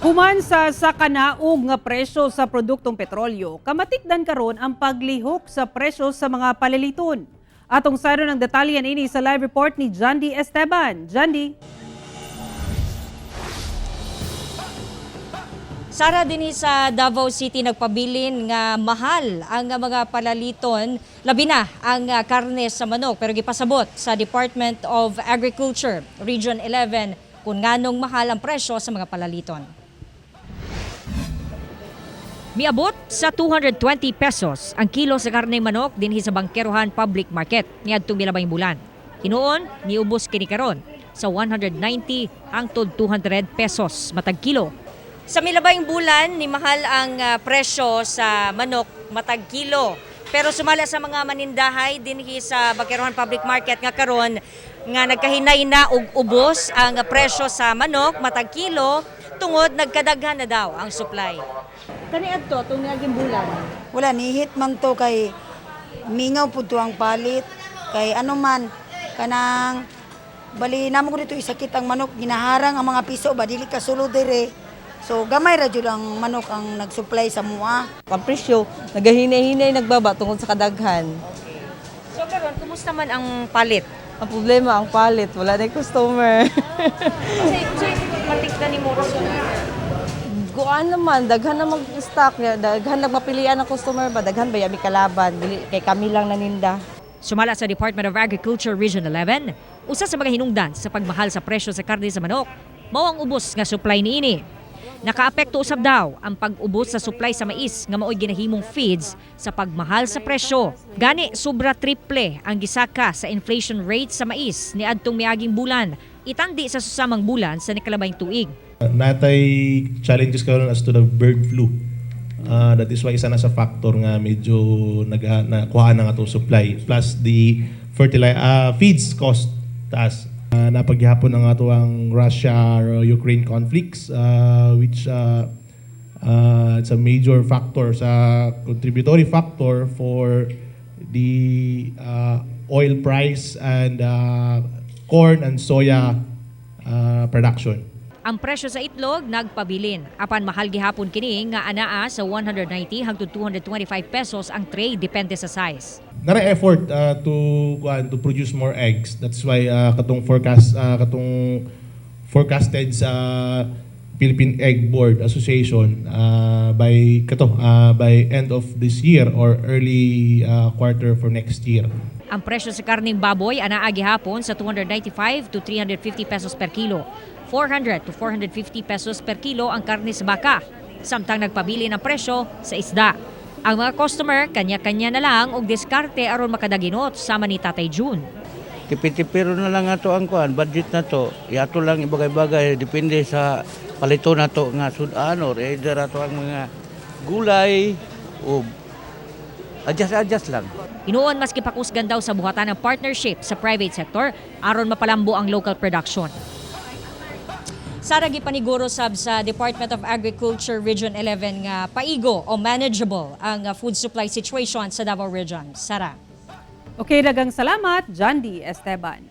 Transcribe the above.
Human sa sakanaog nga presyo sa produktong petrolyo, kamatikdan karon ang paglihok sa presyo sa mga paliliton. Atong sayro ng detalyan ini sa live report ni Jandy Esteban. Jandy. Sara, dinhi sa Davao City nagpabilin nga mahal ang mga palaliton, labi na ang karne sa manok, pero gipasabot sa Department of Agriculture Region 11 kung nganong mahal ang presyo sa mga palaliton. Miabot sa 220 pesos ang kilo sa karneng manok dinhi sa Bangkerohan Public Market niadtong milabayng bulan. Hinuon niubos kini karon sa 190 hangtod 200 pesos matag kilo. Sa milabayng bulan ni mahal ang presyo sa manok matag kilo. Pero sumala sa mga manindahay dinhi sa Bangkerohan Public Market nga karon nga nagkahinay na og ubos ang presyo sa manok matag kilo tungod nagkadaghan na daw ang supply. Kani adto tong naging bulan. Wala nihit man to kay mingaw pud to ang palit kay ano man kanang bali namo ko dito isakit ang manok ginaharang ang mga piso ba dili ka sulod dire. So gamay ra jud ang manok ang nagsupply sa mua. Ang presyo nagahinay-hinay nagbaba tungod sa kadaghan. So karon kumusta man ang palit? Ang problema ang palit, wala na customer. Kasi matikda ni mo Kuan naman, daghan na mag-stock, daghan na mapilian ng customer ba, daghan ba yami kalaban, dili kay kami lang naninda. Sumala sa Department of Agriculture Region 11, usa sa mga hinungdan sa pagmahal sa presyo sa karne sa manok, mao ang ubos nga supply niini. Nakaapekto usab daw ang pag-ubos sa supply sa mais nga mao'y ginahimong feeds sa pagmahal sa presyo. Gani sobra triple ang gisaka sa inflation rate sa mais niadtong miaging bulan, itandi sa susamang bulan sa nikalabayng tuig. Natay challenges karon as to the bird flu. That is why isa na sa factor nga medyo nakuha na nga itong supply. Plus the feeds cost taas. Napaghihapon na nga ito ang Russia-Ukraine conflicts which it's a major factor sa contributory factor for the oil price and corn and soya production. Ang presyo sa itlog nagpabilin. Apan mahal gihapon kini nga anaa sa 190 hangtod 225 pesos ang tray depende sa size. Nara effort to produce more eggs. That's why katong forecasted sa Philippine Egg Board Association by end of this year or early quarter for next year. Ang presyo sa karning baboy anaa gihapon sa 295 to 350 pesos per kilo. 400 to 450 pesos per kilo ang karne sa baka. Samtang nagpabili ng presyo sa isda. Ang mga customer kanya-kanya na lang og diskarte aron makadaginot sama ni Tatay June. Tipitipiro na lang ato ang kuan, budget na to. Iato lang ibagay-bagay depende sa palito na to nga sud-ano, either ato ang mga gulay o adjust lang. Hinuon maski pakusgan daw sa buhatan ng partnership sa private sector aron mapalambo ang local production. Sara gipaniguro sab sa Department of Agriculture Region 11 nga paigo o manageable ang food supply situation sa Davao Region. Sara. Okay, dagang salamat, Jandy Esteban.